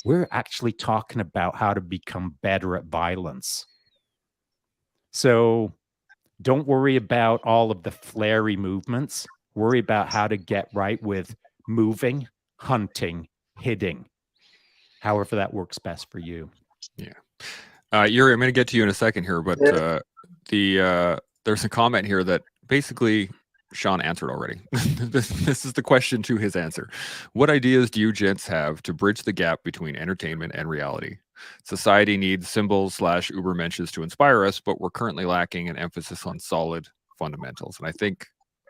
we're actually talking about how to become better at violence. So don't worry about all of the flary movements. Worry about how to get right with moving, hunting, hitting, however that works best for you. Yeah. Yuri, I'm going to get to you in a second here, but there's a comment here that basically Shaun answered already. This is the question to his answer. What ideas do you gents have to bridge the gap between entertainment and reality? Society needs symbols / Ubermenches to inspire us, but we're currently lacking an emphasis on solid fundamentals. And I think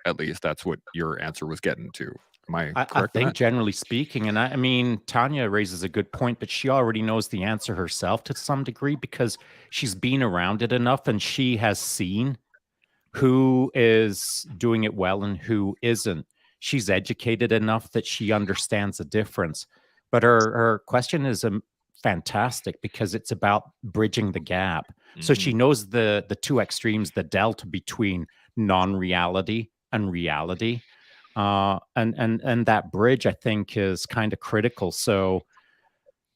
at least that's what your answer was getting to. Am I correct? I think generally speaking, and I mean, Tanya raises a good point, but she already knows the answer herself to some degree because she's been around it enough and she has seen who is doing it well and who isn't. She's educated enough that she understands the difference. But her question is fantastic because it's about bridging the gap. So she knows the two extremes, the delta between non-reality and reality. And that bridge, I think, is kind of critical. So,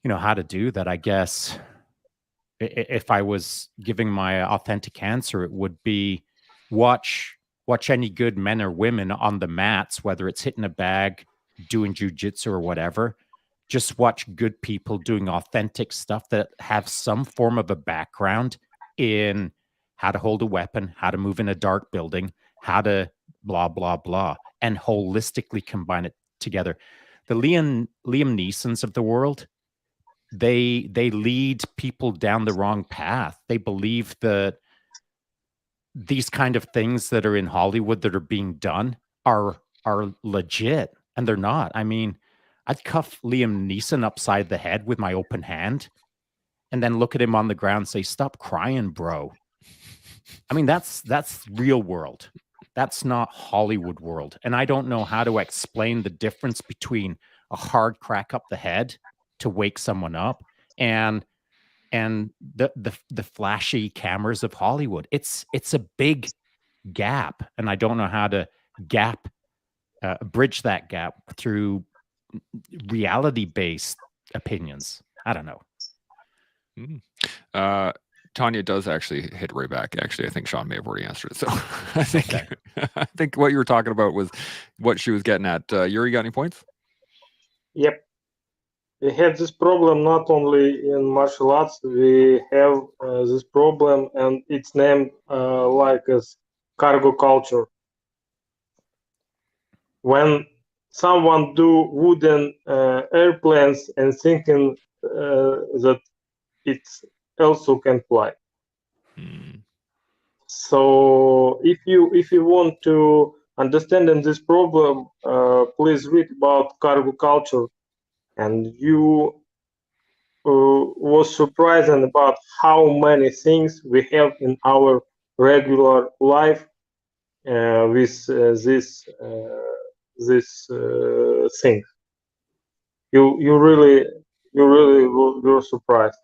how to do that, I guess, if I was giving my authentic answer, it would be watch any good men or women on the mats, whether it's hitting a bag, doing jujitsu or whatever. Just watch good people doing authentic stuff that have some form of a background in how to hold a weapon, how to move in a dark building, how to blah, blah, blah, and holistically combine it together. The Liam Neesons of the world, they lead people down the wrong path. They believe that these kind of things that are in Hollywood that are being done are legit, and they're not. I mean, I'd cuff Liam Neeson upside the head with my open hand and then look at him on the ground and say, "Stop crying, bro." I mean, that's real world. That's not Hollywood world. And I don't know how to explain the difference between a hard crack up the head to wake someone up and the flashy cameras of Hollywood. It's a big gap, and I don't know how to bridge that gap through reality-based opinions. I don't know. Tanya does actually hit right back. Actually, I think Shaun may have already answered it. So I think what you were talking about was what she was getting at. Yuri, got any points? Yep. We have this problem not only in martial arts. We have this problem, and it's named like as cargo culture. When someone do wooden airplanes and thinking that it also can fly. So if you want to understand this problem, please read about cargo culture, and you was surprising about how many things we have in our regular life with this thing. You really were surprised.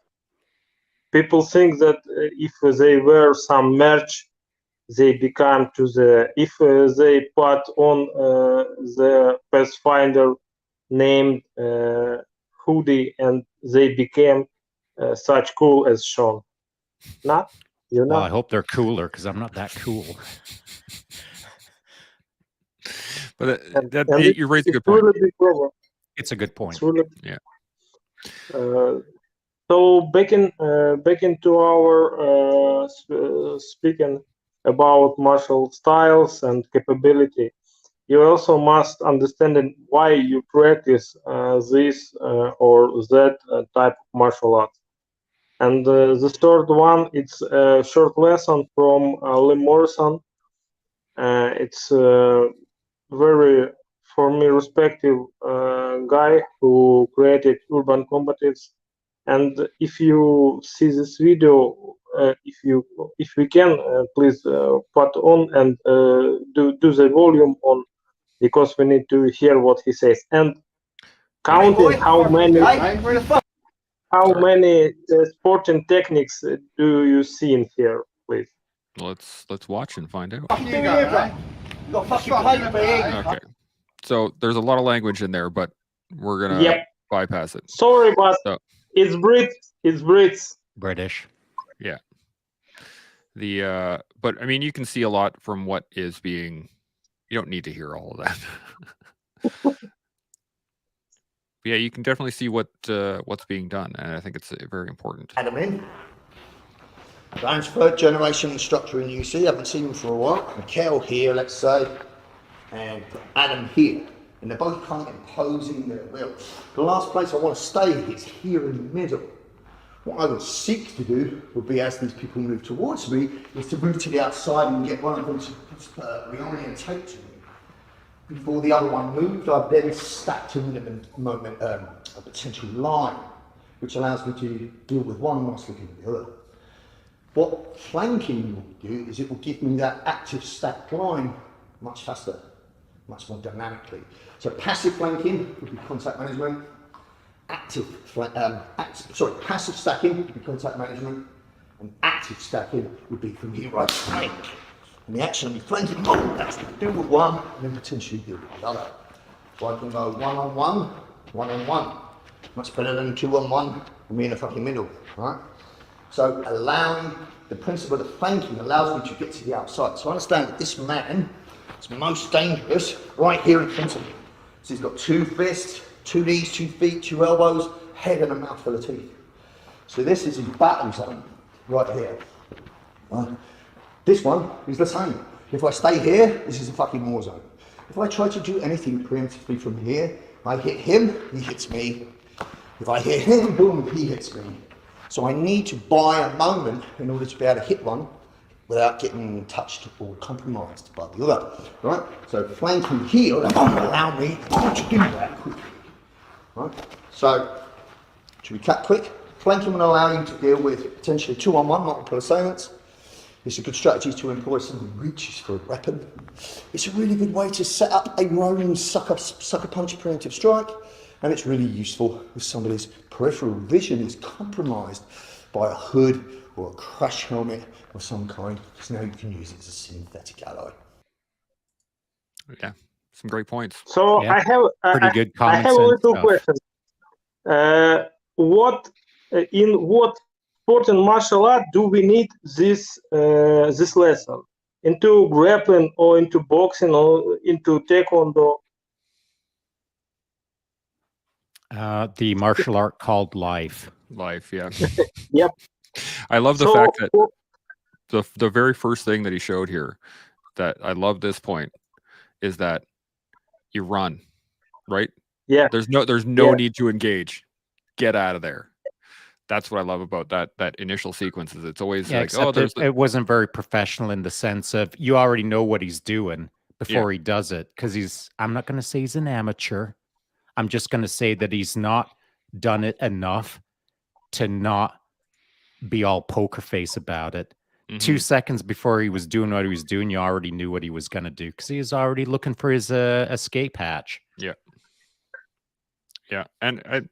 People think that if they wear some merch, they become to the. If they put on the Pathfinder named hoodie, and they became such cool as Shaun. Not, Well, I hope they're cooler because I'm not that cool. But you raised a good point. Really big problem. It's a good point. It's really, yeah. So back into our speaking about martial styles and capability, you also must understand why you practice this or that type of martial arts. And the third one, it's a short lesson from Lim Morrison. It's very, for me, respected guy who created Urban Combatives. And if you see this video, if we can, please put on and do the volume on, because we need to hear what he says. And counting how many sporting techniques do you see in here, please? Let's watch and find out. Okay. Okay. So there's a lot of language in there, but we're gonna bypass it. Sorry, but it's British. Yeah. But I mean, you can see a lot from what is being. You don't need to hear all of that. Yeah, you can definitely see what's being done, and I think it's very important. Adam in. Dan's third generation instructor in UC. Haven't seen him for a while. Mikhail here, let's say, and Adam here. And they're both kind of imposing their will. The last place I want to stay is here in the middle. What I would seek to do would be, as these people move towards me, is to move to the outside and get one of them to reorientate to me. Before the other one moved, I've then stacked a potential line, which allows me to deal with one whilst looking at the other. What flanking will do is it will give me that active stacked line much faster, much more dynamically. So passive flanking would be contact management, passive stacking would be contact management, and active stacking would be from here right flank. And the action of me flanking, that's to deal with one, and then potentially deal with the other. So I can go one-on-one, one-on-one. Much better than 2-on-1, and me in the fucking middle, right? So allowing the principle of flanking allows me to get to the outside. So understand that this man is most dangerous right here in front of me. So he's got 2 fists, 2 knees, 2 feet, 2 elbows, head and a mouthful of teeth. So this is his battle zone, right here. Right? This one is the same. If I stay here, this is a fucking war zone. If I try to do anything preemptively from here, I hit him, he hits me. If I hit him, boom, he hits me. So I need to buy a moment in order to be able to hit one without getting touched or compromised by the other, right? So flanking here will allow me to do that quickly, right? So, to recap quick, flanking will allow you to deal with potentially 2-on-1 multiple assailants. It's a good strategy to employ somebody who reaches for a weapon. It's a really good way to set up a rolling sucker punch preemptive strike. And it's really useful if somebody's peripheral vision is compromised by a hood or a crash helmet of some kind, because now you can use it as a synthetic alloy. Yeah, some great points. So Yeah, I have pretty good I common have a sense little stuff. question. In what sport and martial art do we need this lesson? Into grappling or into boxing or into taekwondo? The martial art called life. Life, yeah. Yep. I love the So, fact that the very first thing that he showed here, that I love this point, is that you run, right? yeah, There's no need to engage. Get out of there. That's what I love about that initial sequences. It's always like, oh, there's it wasn't very professional in the sense of you already know what he's doing before he does it, because I'm not going to say he's an amateur. I'm just going to say that he's not done it enough to not be all poker face about it. 2 seconds before he was doing what he was doing, you already knew what he was going to do, because he was already looking for his escape hatch. Yeah. And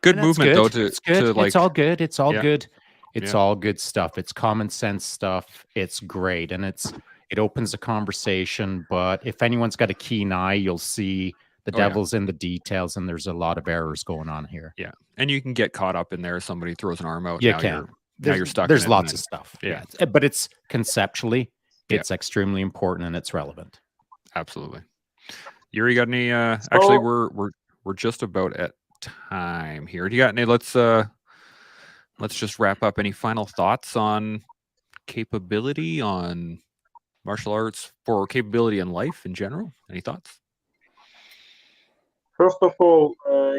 good movement though. It's good. Like, it's all good. It's all good. It's Yeah. all good stuff. It's common sense stuff. It's great, and it opens a conversation. But if anyone's got a keen eye, you'll see the devil's in the details, and there's a lot of errors going on here. Yeah, and you can get caught up in there. Somebody throws an arm out. You now can. You're stuck. There's in lots of stuff. Yeah. But it's conceptually, it's extremely important and it's relevant. Absolutely. Yuri, got any? Actually, we're just about at time here. Do you got any? Let's just wrap up. Any final thoughts on capability, on martial arts, for capability in life in general? Any thoughts? First of all,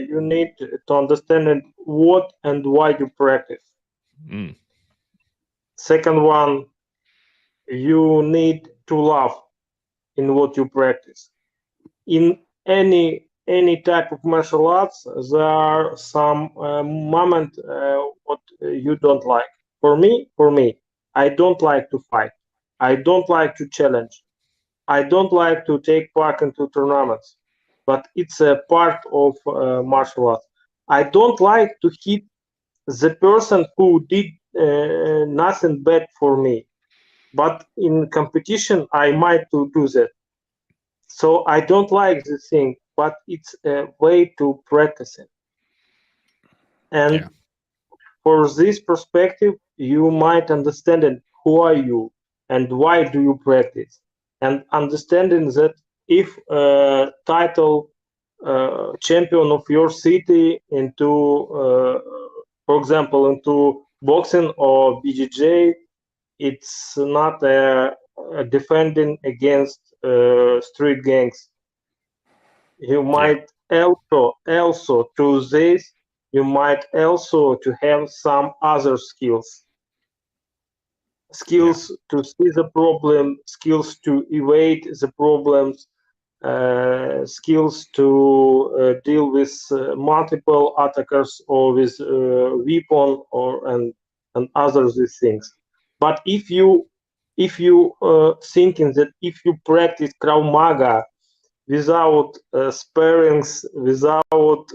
you need to understand what and why you practice. Second one, you need to love in what you practice. In any type of martial arts, there are some moment what you don't like. For me, I don't like to fight. I don't like to challenge. I don't like to take part into tournaments, but it's a part of martial arts. I don't like to hit the person who did nothing bad for me, but in competition I might to do that. So I don't like the thing, but it's a way to practice it. And for this perspective, you might understand it, who are you and why do you practice, and understanding that if title champion of your city into for example into boxing or BJJ, it's not defending against street gangs. You might also through this you might also to have some other skills to see the problem, skills to evade the problems, skills to deal with multiple attackers or with weapon or and other these things. But if you thinking that if you practice Krav Maga without sparings, without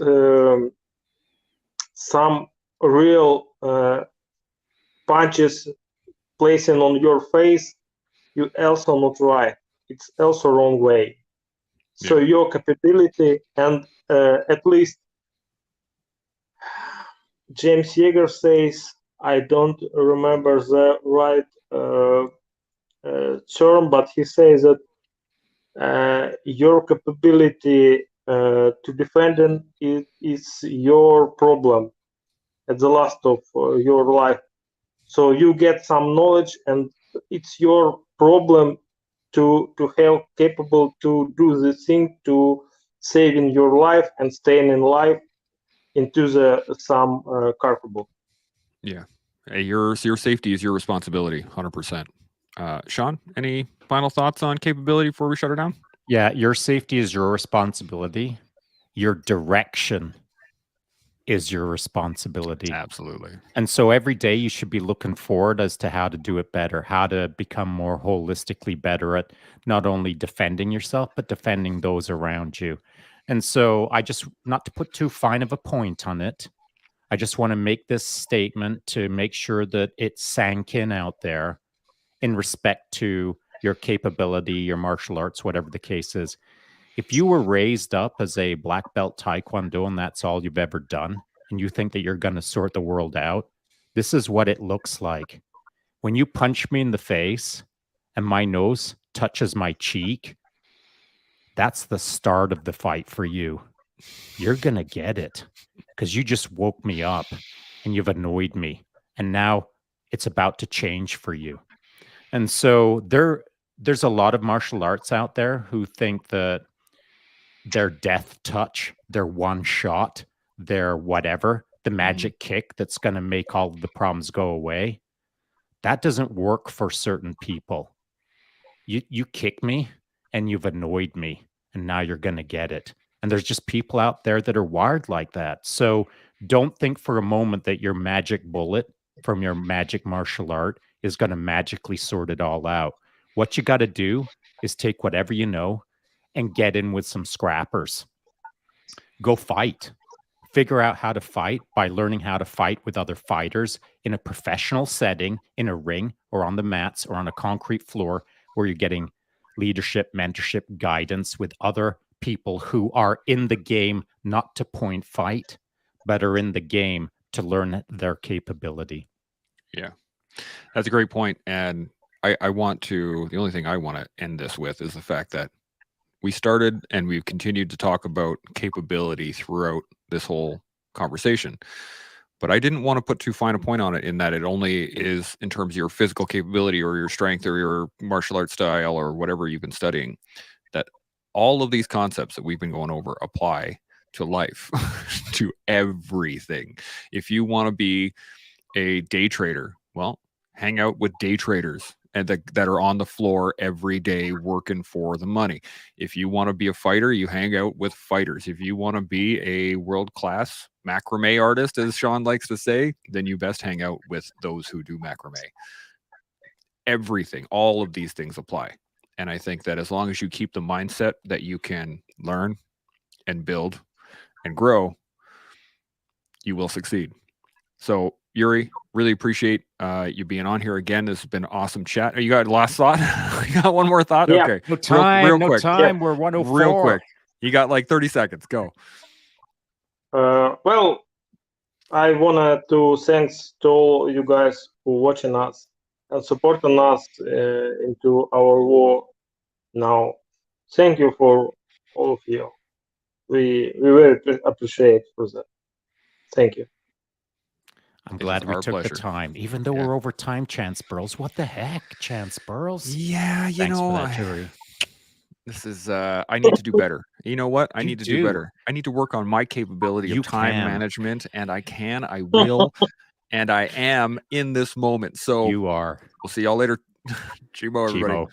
some real punches placing on your face, you also not right. It's also wrong way. So your capability, and at least James Yeager says, I don't remember the right term, but he says that your capability to defend it is your problem at the last of your life. So you get some knowledge, and it's your problem to have capable to do the thing to saving your life and staying in life into the some capable. Yeah. Hey, your safety is your responsibility, 100%. Shaun, any final thoughts on capability before we shut her down? Yeah, your safety is your responsibility. Your direction is your responsibility. Absolutely. And so every day you should be looking forward as to how to do it better, how to become more holistically better at not only defending yourself, but defending those around you. And so I just, not to put too fine of a point on it, I just want to make this statement to make sure that it sank in out there in respect to your capability, your martial arts, whatever the case is. If you were raised up as a black belt taekwondo and that's all you've ever done, and you think that you're going to sort the world out, this is what it looks like. When you punch me in the face and my nose touches my cheek, that's the start of the fight for you. You're going to get it because you just woke me up and you've annoyed me. And now it's about to change for you. And so there's a lot of martial arts out there who think that their death touch, their one shot, their whatever, the magic kick that's going to make all of the problems go away. That doesn't work for certain people. You kick me and you've annoyed me, and now you're going to get it. And there's just people out there that are wired like that. So don't think for a moment that your magic bullet from your magic martial art is going to magically sort it all out. What you got to do is take whatever you know and get in with some scrappers. Go fight. Figure out how to fight by learning how to fight with other fighters in a professional setting, in a ring or on the mats or on a concrete floor where you're getting leadership, mentorship, guidance with other people who are in the game, not to point fight, but are in the game to learn their capability. Yeah, that's a great point. And I want to, the only thing I want to end this with is the fact that we started and we've continued to talk about capability throughout this whole conversation. But I didn't want to put too fine a point on it in that it only is in terms of your physical capability or your strength or your martial arts style or whatever you've been studying, that all of these concepts that we've been going over apply to life, to everything. If you want to be a day trader, well, hang out with day traders and that are on the floor every day working for the money. If you want to be a fighter, you hang out with fighters. If you want to be a world-class macrame artist, as Shaun likes to say, then you best hang out with those who do macrame. Everything, all of these things apply. And I think that as long as you keep the mindset that you can learn and build and grow, you will succeed. So Yuri, really appreciate you being on here again. This has been an awesome chat. You got a last thought? You got one more thought? Yeah. Okay. No time, real no quick. time. Yeah. We're 104. Real quick. You got like 30 seconds. Go. Well, I wanted to thanks to all you guys who watching us and supporting us into our war now. Thank you for all of you. We very appreciate for that. Thank you. I'm glad we took the time, even though we're over time, Chance Burrows. What the heck, Chance Burrows? Yeah, you Thanks know, for that, Yuri. This is, I need to do better. You know what? I need to do better. I need to work on my capability of time management, and I can, I will, and I am in this moment. So you are. We'll see y'all later. Chimo, everybody. Chimo.